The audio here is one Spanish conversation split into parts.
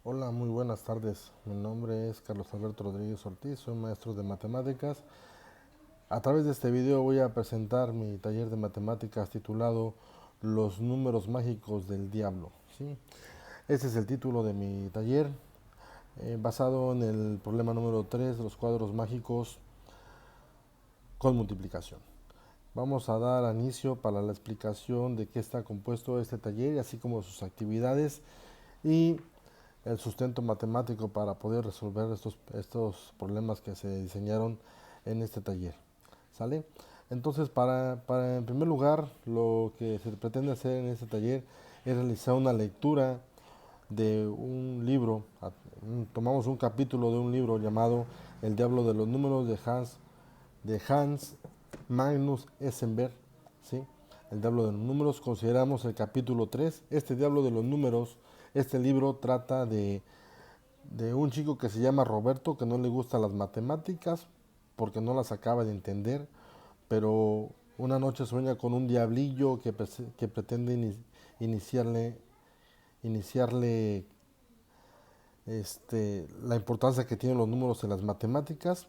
Hola, muy buenas tardes. Mi nombre es Carlos Alberto Rodríguez Ortiz, soy maestro de matemáticas. A través de este video voy a presentar mi taller de matemáticas titulado Los números mágicos del diablo. ¿Sí? Ese es el título de mi taller, basado en el problema número 3 de los cuadros mágicos con multiplicación. Vamos a dar inicio para la explicación de qué está compuesto este taller, así como sus actividades y el sustento matemático para poder resolver estos problemas que se diseñaron en este taller. ¿Sale? Entonces, en primer lugar, lo que se pretende hacer en este taller es realizar una lectura de un libro. Tomamos un capítulo de un libro llamado El Diablo de los Números de Hans Magnus Essenberg. ¿Sí? El Diablo de los Números. Consideramos el capítulo 3. Este Diablo de los Números, este libro trata de un chico que se llama Roberto, que no le gustan las matemáticas porque no las acaba de entender, pero una noche sueña con un diablillo que pretende iniciarle, iniciarle la importancia que tienen los números en las matemáticas,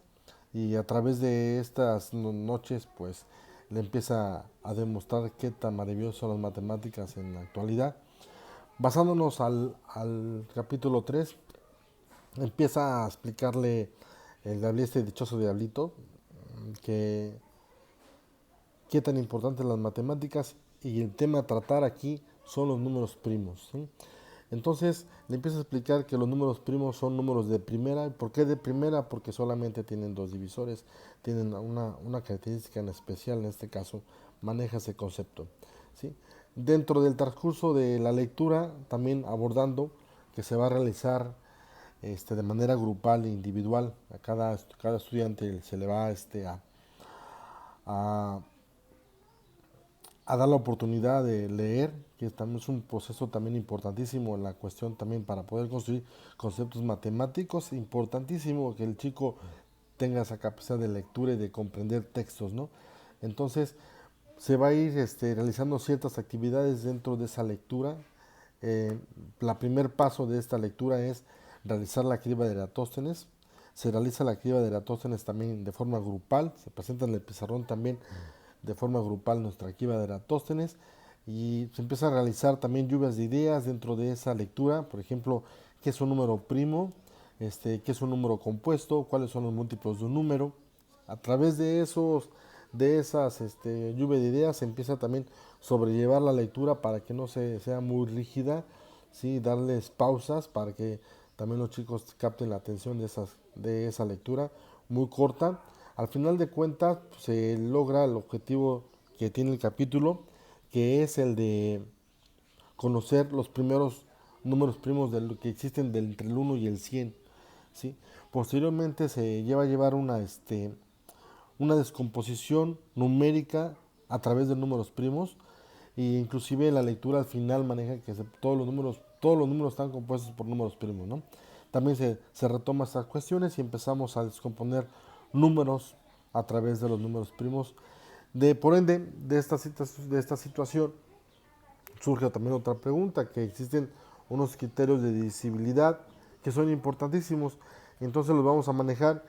y a través de estas noches pues le empieza a demostrar qué tan maravillosas son las matemáticas en la actualidad. Basándonos al capítulo 3, empieza a explicarle este dichoso diablito que qué tan importantes las matemáticas, y el tema a tratar aquí son los números primos. ¿Sí? Entonces le empiezo a explicar que los números primos son números de primera. ¿Por qué de primera? Porque solamente tienen dos divisores, tienen una característica en especial, en este caso maneja ese concepto. ¿Sí? Dentro del transcurso de la lectura, también abordando que se va a realizar de manera grupal e individual. A cada estudiante se le va a, a dar la oportunidad de leer, que también es un proceso también importantísimo en la cuestión también para poder construir conceptos matemáticos, importantísimo que el chico tenga esa capacidad de lectura y de comprender textos, ¿no? Entonces se va a ir realizando ciertas actividades dentro de esa lectura. La primer paso de esta lectura es realizar la criba de Eratóstenes. Se realiza la criba de Eratóstenes también de forma grupal, se presenta en el pizarrón también de forma grupal nuestra criba de Eratóstenes, y se empieza a realizar también lluvias de ideas dentro de esa lectura. Por ejemplo, qué es un número primo, qué es un número compuesto, cuáles son los múltiplos de un número. A través de esas lluvia de ideas se empieza también sobrellevar la lectura para que no sea muy rígida, ¿sí? Darles pausas para que también los chicos capten la atención de esa lectura muy corta. Al final de cuentas se logra el objetivo que tiene el capítulo, que es el de conocer los primeros números primos de lo que existen entre el 1 y el 100. ¿Sí? Posteriormente se lleva a llevar una descomposición numérica a través de números primos, e inclusive la lectura al final maneja que todos los números están compuestos por números primos, ¿no? También se retoma estas cuestiones y empezamos a descomponer números a través de los números primos. Por ende, de esta situación surge también otra pregunta, que existen unos criterios de divisibilidad que son importantísimos. Entonces los vamos a manejar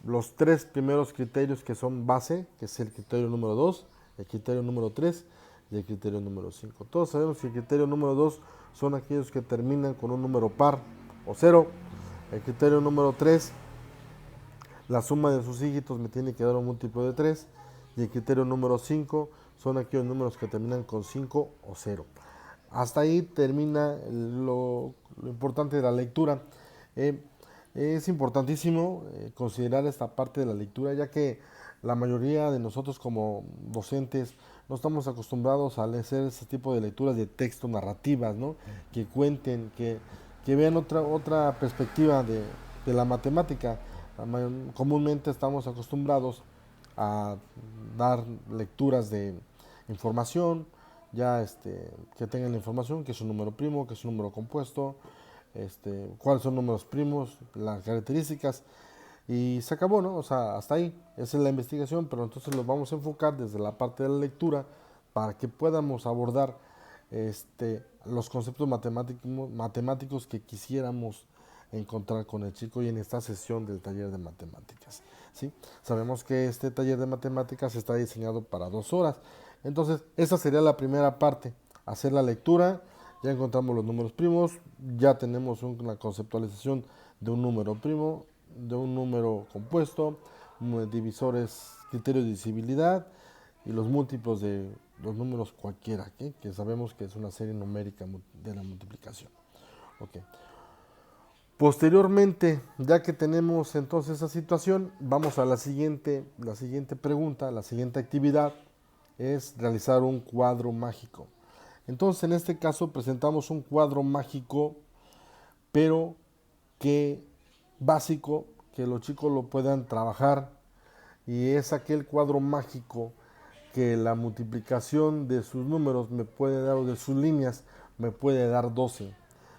los tres primeros criterios que son base, que es el criterio número 2, el criterio número 3 y el criterio número 5. Todos sabemos que el criterio número 2 son aquellos que terminan con un número par o cero. El criterio número 3, la suma de sus dígitos me tiene que dar un múltiplo de 3. Y el criterio número 5 son aquellos números que terminan con 5 o cero. Hasta ahí termina lo importante de la lectura. Eh, es importantísimo considerar esta parte de la lectura, ya que la mayoría de nosotros como docentes no estamos acostumbrados a hacer ese tipo de lecturas de texto, narrativas, ¿no? Que cuenten, que vean otra perspectiva de la matemática. Comúnmente estamos acostumbrados a dar lecturas de información, ya que tengan la información, que es un número primo, que es un número compuesto, cuáles son números primos, las características, y se acabó, ¿no? O sea, hasta ahí, esa es la investigación, pero entonces lo vamos a enfocar desde la parte de la lectura para que podamos abordar los conceptos matemáticos que quisiéramos encontrar con el chico y en esta sesión del taller de matemáticas. ¿Sí? Sabemos que este taller de matemáticas está diseñado para 2 horas. Entonces, esa sería la primera parte, hacer la lectura, ya encontramos los números primos, ya tenemos una conceptualización de un número primo, de un número compuesto, divisores, criterios de divisibilidad y los múltiplos de los números cualquiera, que sabemos que es una serie numérica de la multiplicación. Okay. Posteriormente, ya que tenemos entonces esa situación, vamos a la siguiente pregunta, la siguiente actividad es realizar un cuadro mágico. Entonces, en este caso presentamos un cuadro mágico, pero que básico, que los chicos lo puedan trabajar, y es aquel cuadro mágico que la multiplicación de sus números me puede dar, o de sus líneas, me puede dar 12.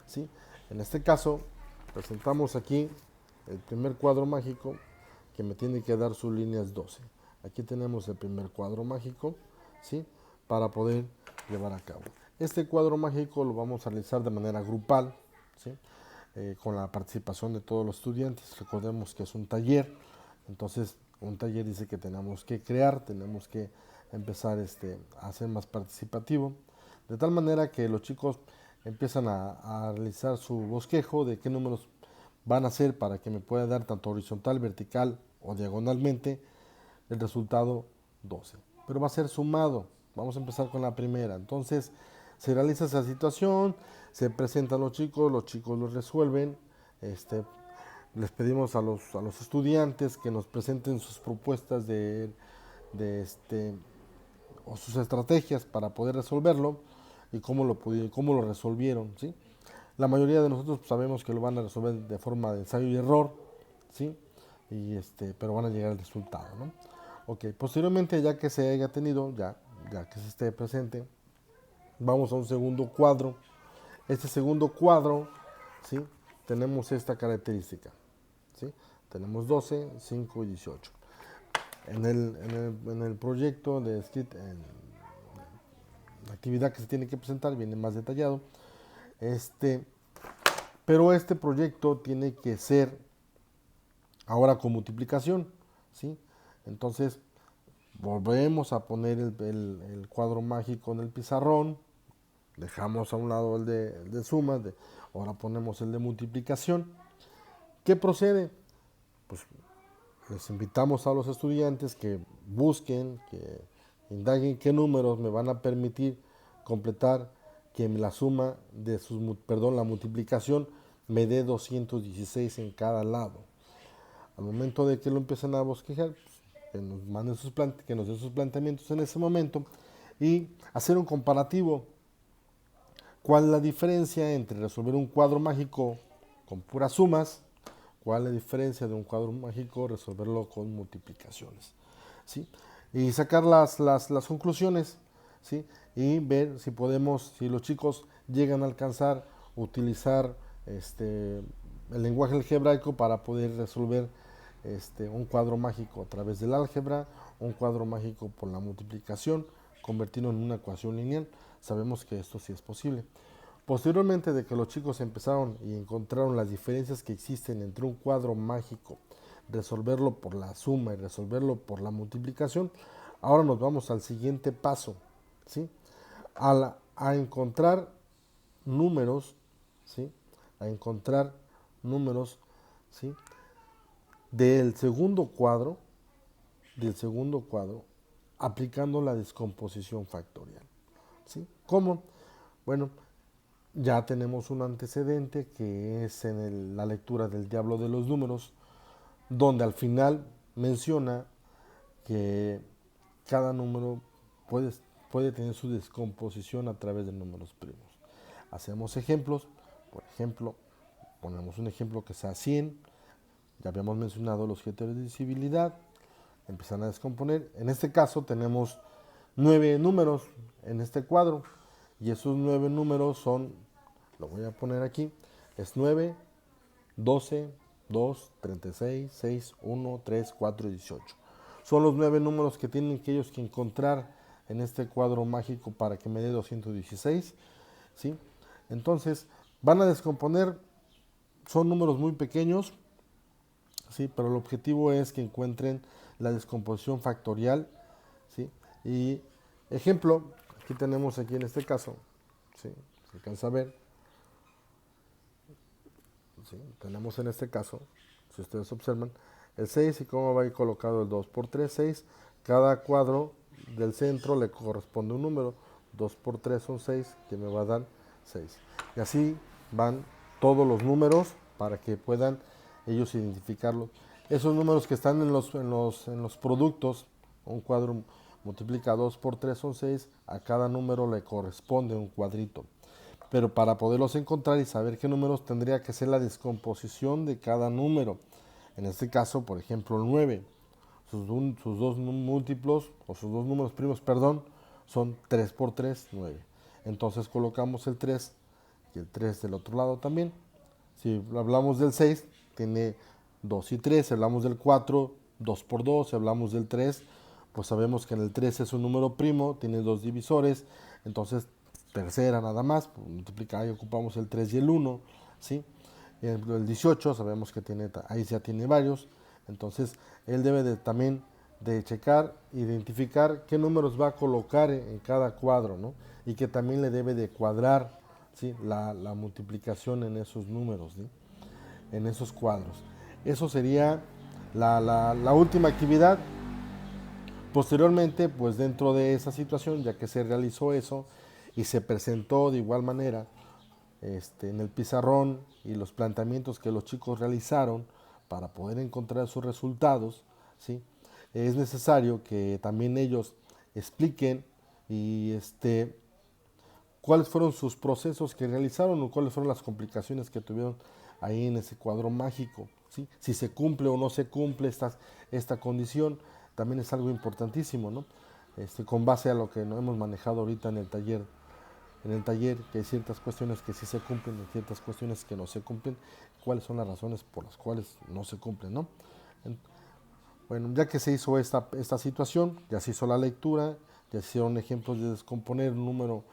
¿Sí? En este caso, presentamos aquí el primer cuadro mágico que me tiene que dar sus líneas 12. Aquí tenemos el primer cuadro mágico, ¿sí? Para poder llevar a cabo. Este cuadro mágico lo vamos a realizar de manera grupal, ¿sí? Con la participación de todos los estudiantes. Recordemos que es un taller, entonces un taller dice que tenemos que crear, tenemos que empezar a ser más participativo, de tal manera que los chicos empiezan a realizar su bosquejo de qué números van a ser para que me pueda dar tanto horizontal, vertical o diagonalmente el resultado 12. Pero va a ser sumado. Vamos a empezar con la primera. Entonces se realiza esa situación, se presentan los chicos lo resuelven. Les pedimos a los estudiantes que nos presenten sus propuestas de o sus estrategias para poder resolverlo y cómo lo resolvieron, ¿sí? La mayoría de nosotros sabemos que lo van a resolver de forma de ensayo y error, ¿sí? Pero van a llegar al resultado, ¿no? Ok, posteriormente, ya que se haya tenido, ya que se esté presente, vamos a un segundo cuadro. Este segundo cuadro, ¿sí? Tenemos esta característica, ¿sí? Tenemos 12, 5 y 18. En el proyecto de la actividad que se tiene que presentar viene más detallado. Pero este proyecto tiene que ser ahora con multiplicación, ¿sí? Entonces, volvemos a poner el cuadro mágico en el pizarrón, dejamos a un lado el de suma, ahora ponemos el de multiplicación. ¿Qué procede? Pues les invitamos a los estudiantes que busquen, que indaguen qué números me van a permitir completar que la suma de la multiplicación me dé 216 en cada lado. Al momento de que lo empiecen a bosquejar, pues, que nos manden que nos den sus planteamientos en ese momento y hacer un comparativo. ¿Cuál es la diferencia entre resolver un cuadro mágico con puras sumas? ¿Cuál es la diferencia de un cuadro mágico resolverlo con multiplicaciones? ¿Sí? Y sacar las conclusiones, ¿sí? Y ver si los chicos llegan a alcanzar, utilizar el lenguaje algebraico para poder resolver un cuadro mágico a través del álgebra, un cuadro mágico por la multiplicación, convertirlo en una ecuación lineal. Sabemos que esto sí es posible. Posteriormente de que los chicos empezaron y encontraron las diferencias que existen entre un cuadro mágico, resolverlo por la suma y resolverlo por la multiplicación, ahora nos vamos al siguiente paso, ¿sí? A encontrar números, ¿sí? A encontrar números, ¿sí? Del segundo cuadro, aplicando la descomposición factorial, ¿sí? ¿Cómo? Bueno, ya tenemos un antecedente que es en la lectura del Diablo de los Números, donde al final menciona que cada número puede tener su descomposición a través de números primos. Hacemos ejemplos, por ejemplo, ponemos un ejemplo que sea 100, ya habíamos mencionado los criterios de divisibilidad, empiezan a descomponer. En este caso tenemos 9 números en este cuadro y esos 9 números son, lo voy a poner aquí, es 9, 12, 2, 36, 6, 1, 3, 4 y 18. Son los 9 números que tienen que ellos que encontrar en este cuadro mágico para que me dé 216, ¿sí? Entonces, van a descomponer, son números muy pequeños, ¿sí? Pero el objetivo es que encuentren la descomposición factorial, ¿sí? Y ejemplo, aquí tenemos aquí en este caso, ¿sí? Se alcanza a ver, ¿sí? Tenemos en este caso, si ustedes observan, el 6 y cómo va a ir colocado el 2 por 3, 6. Cada cuadro del centro le corresponde un número. 2 por 3 son 6, que me va a dar 6. Y así van todos los números para que puedan ellos identificarlos. Esos números que están en los productos, un cuadro multiplica 2 por 3 son 6, a cada número le corresponde un cuadrito. Pero para poderlos encontrar y saber qué números tendría que ser la descomposición de cada número. En este caso, por ejemplo, el 9. Sus dos múltiplos, o sus dos números primos, perdón, son 3 por 3, 9. Entonces colocamos el 3 y el 3 del otro lado también. Si hablamos del 6, tiene 2 y 3. Si hablamos del 4, 2 por 2. Si hablamos del 3, pues sabemos que en el 3 es un número primo, tiene dos divisores. Entonces, tercera nada más, pues, multiplicar y ocupamos el 3 y el 1, ¿sí? El 18 sabemos que tiene, ahí ya tiene varios. Entonces, él debe también de checar, identificar qué números va a colocar en cada cuadro, ¿no? Y que también le debe de cuadrar, ¿sí? La multiplicación en esos números, ¿sí? En esos cuadros. Eso sería la última actividad. Posteriormente, pues dentro de esa situación, ya que se realizó eso y se presentó de igual manera en el pizarrón y los planteamientos que los chicos realizaron para poder encontrar sus resultados, ¿sí? Es necesario que también ellos expliquen y cuáles fueron sus procesos que realizaron o cuáles fueron las complicaciones que tuvieron ahí en ese cuadro mágico, ¿sí? Si se cumple o no se cumple esta condición, también es algo importantísimo, ¿no? Con base a lo que no hemos manejado ahorita en el taller, que hay ciertas cuestiones que sí se cumplen y ciertas cuestiones que no se cumplen, cuáles son las razones por las cuales no se cumplen, ¿no? Bueno, ya que se hizo esta situación, ya se hizo la lectura, ya se hicieron ejemplos de descomponer un número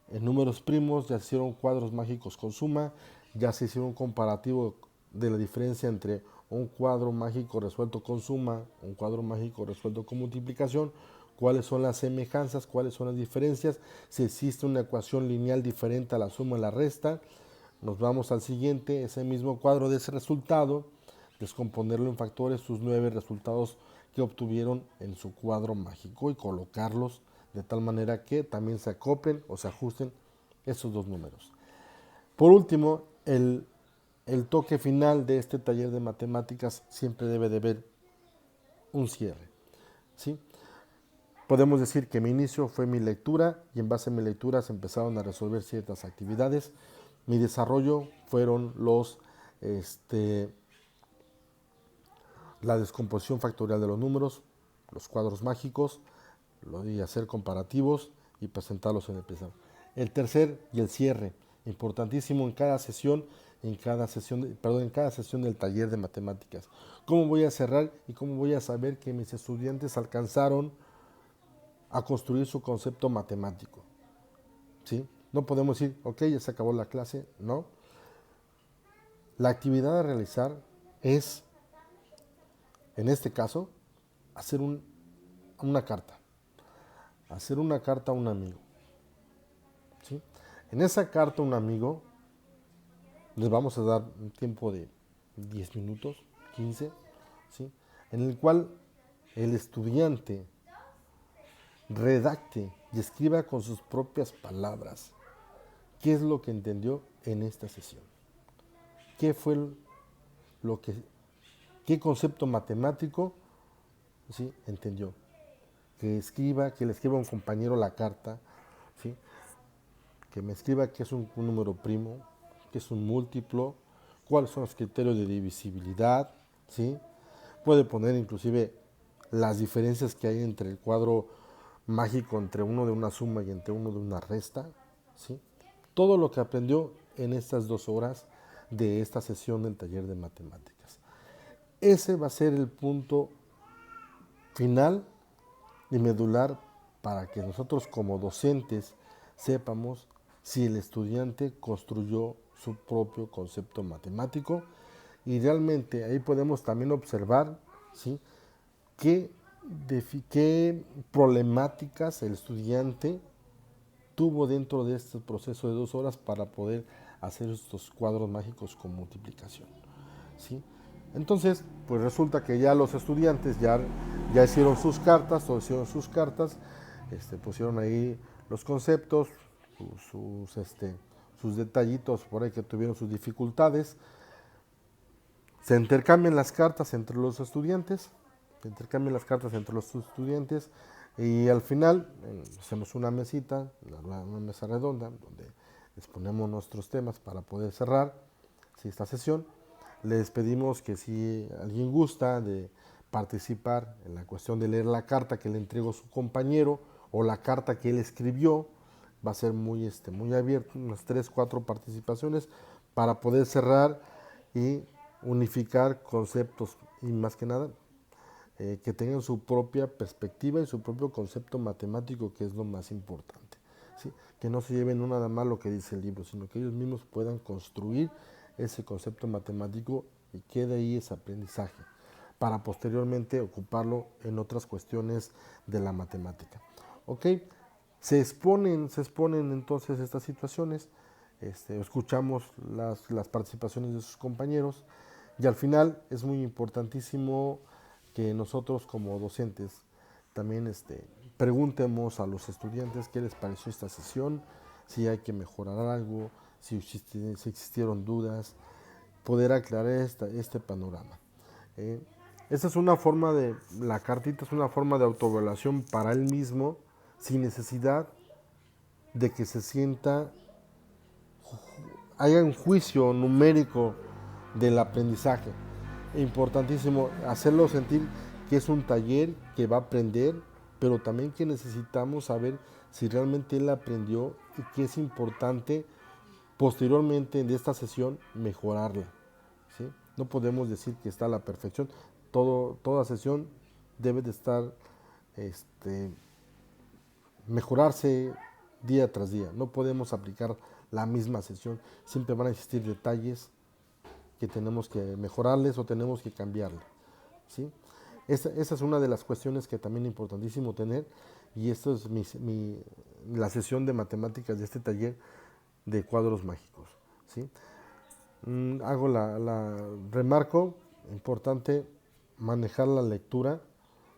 en números primos, ya se hicieron cuadros mágicos con suma, ya se hicieron un comparativo de la diferencia entre un cuadro mágico resuelto con suma, un cuadro mágico resuelto con multiplicación, cuáles son las semejanzas, cuáles son las diferencias, si existe una ecuación lineal diferente a la suma y la resta. Nos vamos al siguiente, ese mismo cuadro de ese resultado, descomponerlo en factores, sus 9 resultados que obtuvieron en su cuadro mágico y colocarlos de tal manera que también se acoplen o se ajusten esos dos números. Por último, el toque final de este taller de matemáticas siempre debe de haber un cierre, ¿sí? Podemos decir que mi inicio fue mi lectura y en base a mi lectura se empezaron a resolver ciertas actividades. Mi desarrollo fueron la descomposición factorial de los números, los cuadros mágicos, y hacer comparativos y presentarlos en el pizarrón. El tercer y el cierre, importantísimo en cada sesión, en cada sesión del taller de matemáticas. ¿Cómo voy a cerrar y cómo voy a saber que mis estudiantes alcanzaron a construir su concepto matemático? ¿Sí? No podemos decir, ok, ya se acabó la clase, no. La actividad a realizar es, en este caso, hacer una carta. Hacer una carta a un amigo, ¿sí? En esa carta a un amigo les vamos a dar un tiempo de 10 minutos, 15, ¿sí? En el cual el estudiante redacte y escriba con sus propias palabras qué es lo que entendió en esta sesión, qué fue lo que, qué concepto matemático, ¿sí?, entendió. Que le escriba a un compañero la carta, ¿sí?, que me escriba qué es un número primo, qué es un múltiplo, cuáles son los criterios de divisibilidad, ¿sí? Puede poner inclusive las diferencias que hay entre el cuadro mágico, entre uno de una suma y entre uno de una resta, ¿sí? Todo lo que aprendió en estas 2 horas de esta sesión del taller de matemáticas. Ese va a ser el punto final y medular para que nosotros como docentes sepamos si el estudiante construyó su propio concepto matemático, y realmente ahí podemos también observar, ¿sí?, qué, qué problemáticas el estudiante tuvo dentro de este proceso de 2 horas para poder hacer estos cuadros mágicos con multiplicación, ¿sí? Entonces, pues resulta que ya los estudiantes ya hicieron sus cartas, todos hicieron sus cartas, pusieron ahí los conceptos, sus detallitos por ahí que tuvieron sus dificultades. Se intercambian las cartas entre los estudiantes, y al final hacemos una mesita, una mesa redonda, donde exponemos nuestros temas para poder cerrar, ¿sí?, esta sesión. Les pedimos que si alguien gusta de participar en la cuestión de leer la carta que le entregó su compañero o la carta que él escribió, va a ser muy abierto, unas 3, 4 participaciones para poder cerrar y unificar conceptos, y más que nada que tengan su propia perspectiva y su propio concepto matemático, que es lo más importante, ¿sí? Que no se lleven nada más lo que dice el libro, sino que ellos mismos puedan construir ese concepto matemático y quede ahí ese aprendizaje para posteriormente ocuparlo en otras cuestiones de la matemática. ¿Ok? Se exponen entonces estas situaciones, escuchamos las participaciones de sus compañeros, y al final es muy importantísimo que nosotros como docentes también preguntemos a los estudiantes qué les pareció esta sesión, si hay que mejorar algo, si existieron dudas, poder aclarar este panorama. Eh, Esta es una forma la cartita es una forma de autoevaluación para él mismo, sin necesidad de que se sienta, haya un juicio numérico del aprendizaje. Importantísimo hacerlo sentir que es un taller que va a aprender, pero también que necesitamos saber si realmente él aprendió, y que es importante posteriormente de esta sesión mejorarla, ¿sí? No podemos decir que está a la perfección. Toda sesión debe de estar mejorarse día tras día. No podemos aplicar la misma sesión. Siempre van a existir detalles que tenemos que mejorarles o tenemos que cambiarle, ¿sí? Esa es una de las cuestiones que también es importantísimo tener, y esto es la sesión de matemáticas de este taller de cuadros mágicos, ¿sí? Hago remarco, importante manejar la lectura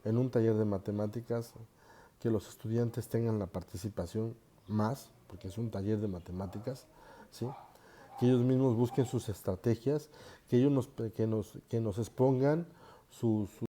en un taller de matemáticas, que los estudiantes tengan la participación más, porque es un taller de matemáticas, ¿sí? Que ellos mismos busquen sus estrategias, que ellos que nos expongan sus